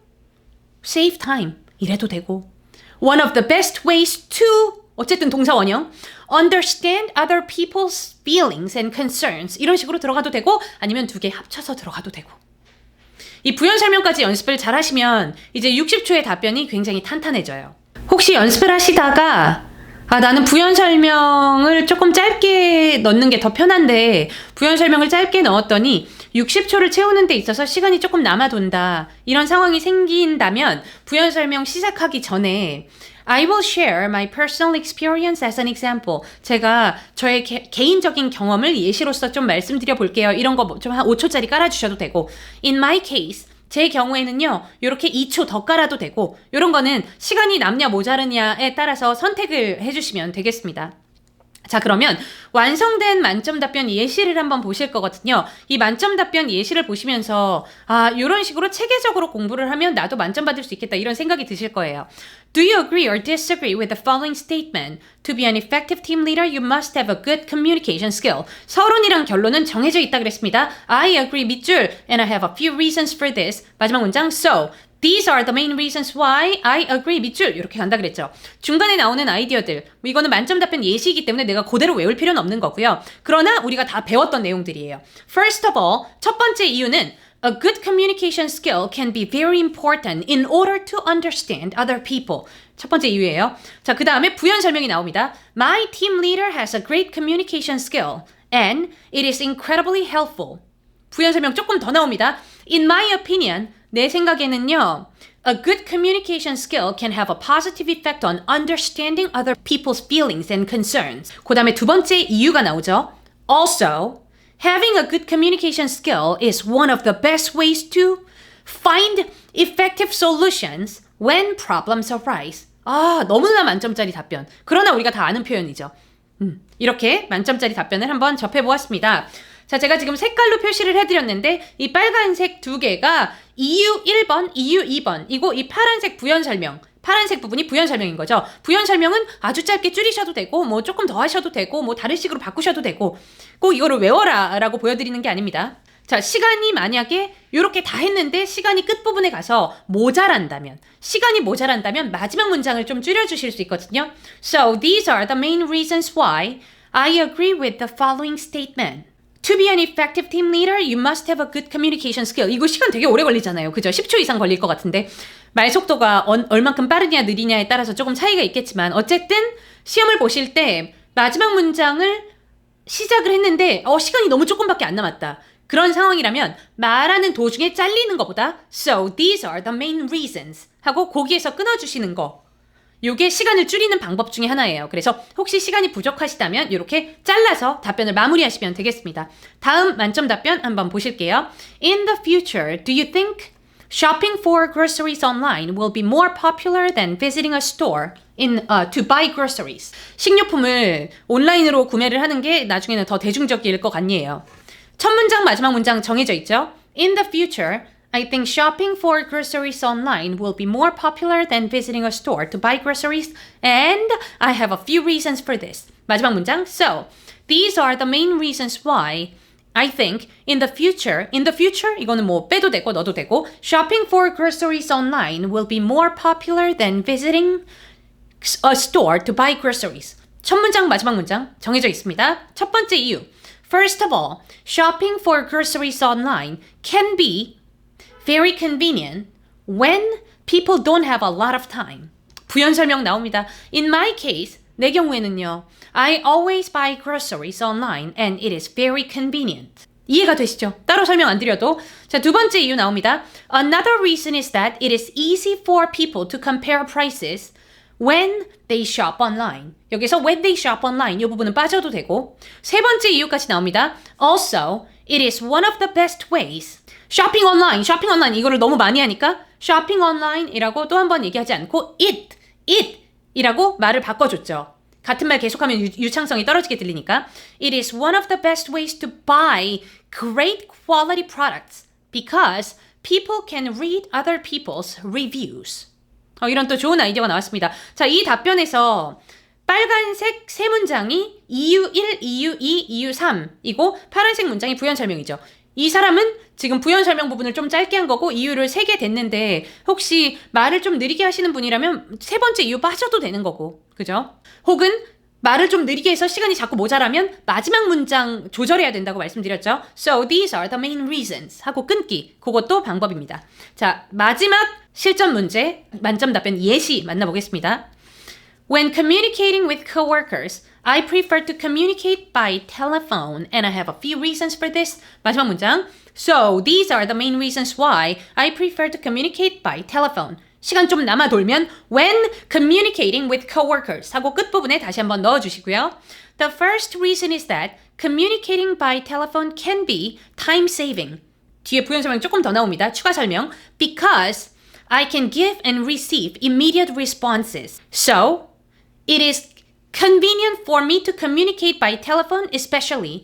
save time. 이래도 되고 one of the best ways to 어쨌든 동사 원형 understand other people's feelings and concerns 이런 식으로 들어가도 되고 아니면 2개 합쳐서 들어가도 되고 이 부연 설명까지 연습을 잘 하시면 이제 60초의 답변이 굉장히 탄탄해져요. 혹시 연습을 하시다가 나는 부연 설명을 조금 짧게 넣는 게 더 편한데 부연 설명을 짧게 넣었더니 60초를 채우는 데 있어서 시간이 조금 남아돈다 이런 상황이 생긴다면 부연 설명 시작하기 전에 I will share my personal experience as an example. 제가 저의 개인적인 경험을 예시로서 좀 말씀드려 볼게요. 이런 거 좀 한 5초짜리 깔아주셔도 되고 In my case, 제 경우에는요. 이렇게 2초 더 깔아도 되고 이런 거는 시간이 남냐 모자르냐에 따라서 선택을 해주시면 되겠습니다. 자, 그러면 완성된 만점 답변 예시를 한번 보실 거거든요. 이 만점 답변 예시를 보시면서 이런 식으로 체계적으로 공부를 하면 나도 만점 받을 수 있겠다 이런 생각이 드실 거예요. Do you agree or disagree with the following statement? To be an effective team leader, you must have a good communication skill. 서론이랑 결론은 정해져 있다 그랬습니다. I agree 밑줄 and I have a few reasons for this. 마지막 문장 So These are the main reasons why I agree 밑줄 이렇게 간다 그랬죠. 중간에 나오는 아이디어들 이거는 만점 답변 예시이기 때문에 내가 그대로 외울 필요는 없는 거고요. 그러나 우리가 다 배웠던 내용들이에요. First of all, 첫 번째 이유는 A good communication skill can be very important in order to understand other people. 첫 번째 이유예요. 자, 그 다음에 부연 설명이 나옵니다. My team leader has a great communication skill and it is incredibly helpful. 부연 설명 조금 더 나옵니다. In my opinion, 내 생각에는요. A good communication skill can have a positive effect on understanding other people's feelings and concerns. 그 다음에 두 번째 이유가 나오죠. Also, having a good communication skill is one of the best ways to find effective solutions when problems arise. 너무나 만점짜리 답변. 그러나 우리가 다 아는 표현이죠. 이렇게 만점짜리 답변을 한번 접해보았습니다. 자, 제가 지금 색깔로 표시를 해드렸는데 이 빨간색 2개가 이유 1번, 이유 2번 이고 이 파란색 부연 설명 파란색 부분이 부연 설명인 거죠. 부연 설명은 아주 짧게 줄이셔도 되고 뭐 조금 더 하셔도 되고 뭐 다른 식으로 바꾸셔도 되고 꼭 이거를 외워라 라고 보여드리는 게 아닙니다. 자, 시간이 만약에 이렇게 다 했는데 시간이 끝부분에 가서 모자란다면 마지막 문장을 좀 줄여주실 수 있거든요. So these are the main reasons why I agree with the following statement. To be an effective team leader, you must have a good communication skill. 이거 시간 되게 오래 걸리잖아요. 그죠? 10초 이상 걸릴 것 같은데 말 속도가 얼만큼 빠르냐 느리냐에 따라서 조금 차이가 있겠지만 어쨌든 시험을 보실 때 마지막 문장을 시작을 했는데 시간이 너무 조금밖에 안 남았다. 그런 상황이라면 말하는 도중에 잘리는 것보다 So these are the main reasons 하고 거기에서 끊어주시는 거. 요게 시간을 줄이는 방법 중에 하나예요. 그래서 혹시 시간이 부족하시다면 이렇게 잘라서 답변을 마무리하시면 되겠습니다. 다음 만점 답변 한번 보실게요. In the future, do you think shopping for groceries online will be more popular than visiting a store to buy groceries? 식료품을 온라인으로 구매를 하는 게 나중에는 더 대중적일 것 같네요. 첫 문장, 마지막 문장 정해져 있죠. In the future, I think shopping for groceries online will be more popular than visiting a store to buy groceries, and I have a few reasons for this. 마지막 문장. So, these are the main reasons why I think in the future, 이거는 뭐 빼도 되고 넣어도 되고, shopping for groceries online will be more popular than visiting a store to buy groceries. 첫 문장, 마지막 문장 정해져 있습니다. 첫 번째 이유. First of all, shopping for groceries online can be very convenient when people don't have a lot of time. 부연 설명 나옵니다. In my case, 내 경우에는요. I always buy groceries online and it is very convenient. 이해가 되시죠? 따로 설명 안 드려도. 자, 두 번째 이유 나옵니다. Another reason is that it is easy for people to compare prices when they shop online. 여기서 when they shop online 이 부분은 빠져도 되고. 세 번째 이유까지 나옵니다. Also, it is one of the best ways. 쇼핑 온라인 이거를 너무 많이 하니까 쇼핑 온라인이라고 또 한 번 얘기하지 않고 it이라고 말을 바꿔줬죠. 같은 말 계속하면 유창성이 떨어지게 들리니까 It is one of the best ways to buy great quality products because people can read other people's reviews. 이런 또 좋은 아이디어가 나왔습니다. 자, 이 답변에서 빨간색 세 문장이 이유 1, 이유 2, 이유 3이고 파란색 문장이 부연 설명이죠. 이 사람은 지금 부연 설명 부분을 좀 짧게 한 거고 이유를 3개 됐는데 혹시 말을 좀 느리게 하시는 분이라면 세 번째 이유 빠져도 되는 거고. 그죠? 혹은 말을 좀 느리게 해서 시간이 자꾸 모자라면 마지막 문장 조절해야 된다고 말씀드렸죠. So these are the main reasons 하고 끊기. 그것도 방법입니다. 자, 마지막 실전 문제 만점 답변 예시 만나보겠습니다. When communicating with coworkers, I prefer to communicate by telephone and I have a few reasons for this. 마지막 문장. So these are the main reasons why I prefer to communicate by telephone. 시간 좀 남아 돌면 when communicating with coworkers 하고 끝부분에 다시 한번 넣어주시고요. The first reason is that communicating by telephone can be time saving. 뒤에 부연 설명 조금 더 나옵니다. 추가 설명. Because I can give and receive immediate responses. So it is convenient for me to communicate by telephone, especially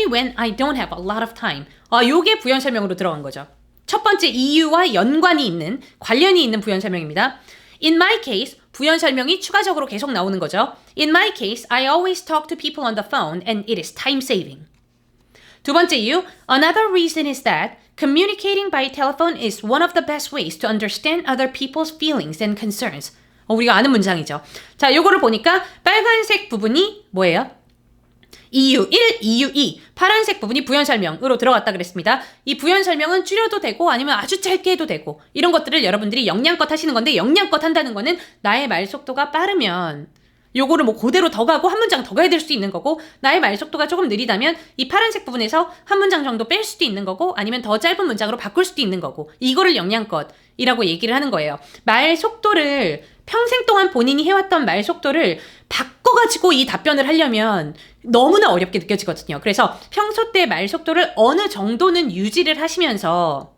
when I don't have a lot of time. 요게 부연 설명으로 들어간 거죠. 첫 번째 이유와 연관이 있는, 관련이 있는 부연 설명입니다. In my case, 부연 설명이 추가적으로 계속 나오는 거죠. In my case, I always talk to people on the phone and it is time saving. 두 번째 이유, another reason is that communicating by telephone is one of the best ways to understand other people's feelings and concerns. 우리가 아는 문장이죠. 자, 요거를 보니까 빨간색 부분이 뭐예요? 이유 1, 이유 2. 파란색 부분이 부연 설명으로 들어갔다 그랬습니다. 이 부연 설명은 줄여도 되고 아니면 아주 짧게 해도 되고 이런 것들을 여러분들이 역량껏 하시는 건데 역량껏 한다는 거는 나의 말 속도가 빠르면 요거를 뭐 그대로 더 가고 한 문장 더 가야 될 수도 있는 거고 나의 말 속도가 조금 느리다면 이 파란색 부분에서 한 문장 정도 뺄 수도 있는 거고 아니면 더 짧은 문장으로 바꿀 수도 있는 거고 이거를 역량껏이라고 얘기를 하는 거예요. 말 속도를 평생 동안 본인이 해왔던 말 속도를 바꿔가지고 이 답변을 하려면 너무나 어렵게 느껴지거든요. 그래서 평소 때 말 속도를 어느 정도는 유지를 하시면서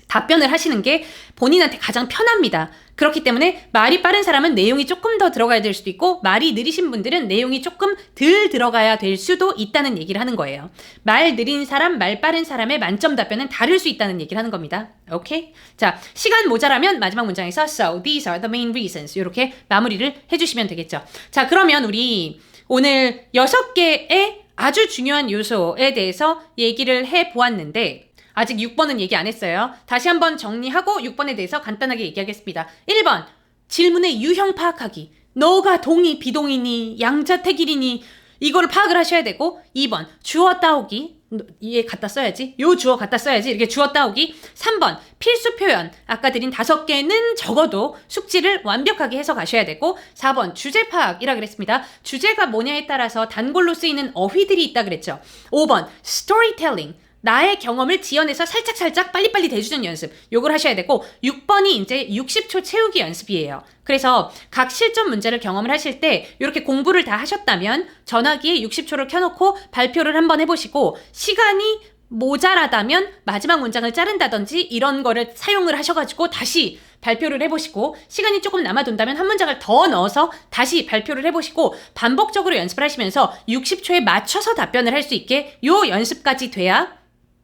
답변을 하시는 게 본인한테 가장 편합니다. 그렇기 때문에 말이 빠른 사람은 내용이 조금 더 들어가야 될 수도 있고 말이 느리신 분들은 내용이 조금 덜 들어가야 될 수도 있다는 얘기를 하는 거예요. 말 느린 사람, 말 빠른 사람의 만점 답변은 다를 수 있다는 얘기를 하는 겁니다. 오케이? 자, 시간 모자라면 마지막 문장에서 So these are the main reasons 이렇게 마무리를 해주시면 되겠죠. 자, 그러면 우리 오늘 6개의 아주 중요한 요소에 대해서 얘기를 해보았는데 아직 6번은 얘기 안 했어요. 다시 한번 정리하고 6번에 대해서 간단하게 얘기하겠습니다. 1번, 질문의 유형 파악하기. 너가 동의, 비동의니, 양자택일이니 이거를 파악을 하셔야 되고 2번 주어 따오기 얘 갖다 써야지 요 주어 갖다 써야지 이렇게 주어 따오기 3번 필수 표현 아까 드린 5개는 적어도 숙지를 완벽하게 해서 가셔야 되고 4번 주제 파악이라 그랬습니다. 주제가 뭐냐에 따라서 단골로 쓰이는 어휘들이 있다 그랬죠. 5번 스토리텔링 나의 경험을 지어내서 살짝살짝 빨리빨리 대주는 연습 요걸 하셔야 되고 6번이 이제 60초 채우기 연습이에요. 그래서 각 실전 문제를 경험을 하실 때 이렇게 공부를 다 하셨다면 전화기에 60초를 켜놓고 발표를 한번 해보시고 시간이 모자라다면 마지막 문장을 자른다든지 이런 거를 사용을 하셔가지고 다시 발표를 해보시고 시간이 조금 남아돈다면 한 문장을 더 넣어서 다시 발표를 해보시고 반복적으로 연습을 하시면서 60초에 맞춰서 답변을 할 수 있게 요 연습까지 돼야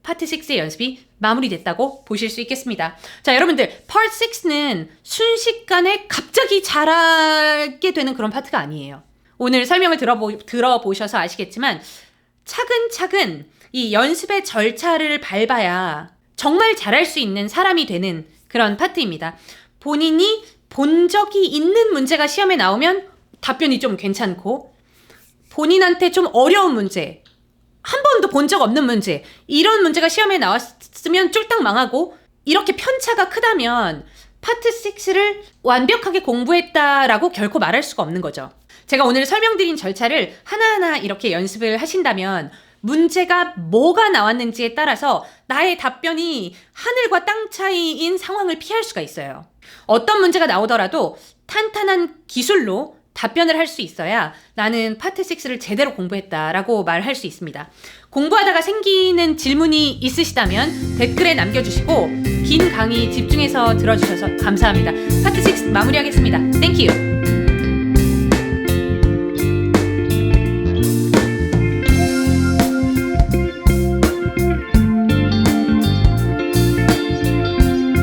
파트 6의 연습이 마무리됐다고 보실 수 있겠습니다. 자, 여러분들 파트 6는 순식간에 갑자기 잘하게 되는 그런 파트가 아니에요. 오늘 설명을 들어보셔서 아시겠지만 차근차근 이 연습의 절차를 밟아야 정말 잘할 수 있는 사람이 되는 그런 파트입니다. 본인이 본 적이 있는 문제가 시험에 나오면 답변이 좀 괜찮고 본인한테 좀 어려운 문제 한 번도 본 적 없는 문제 이런 문제가 시험에 나왔으면 쫄딱 망하고 이렇게 편차가 크다면 파트 6를 완벽하게 공부했다라고 결코 말할 수가 없는 거죠. 제가 오늘 설명드린 절차를 하나하나 이렇게 연습을 하신다면 문제가 뭐가 나왔는지에 따라서 나의 답변이 하늘과 땅 차이인 상황을 피할 수가 있어요. 어떤 문제가 나오더라도 탄탄한 기술로 답변을 할 수 있어야 나는 파트 6를 제대로 공부했다라고 말할 수 있습니다. 공부하다가 생기는 질문이 있으시다면 댓글에 남겨주시고 긴 강의 집중해서 들어주셔서 감사합니다. 파트 6 마무리하겠습니다. Thank you.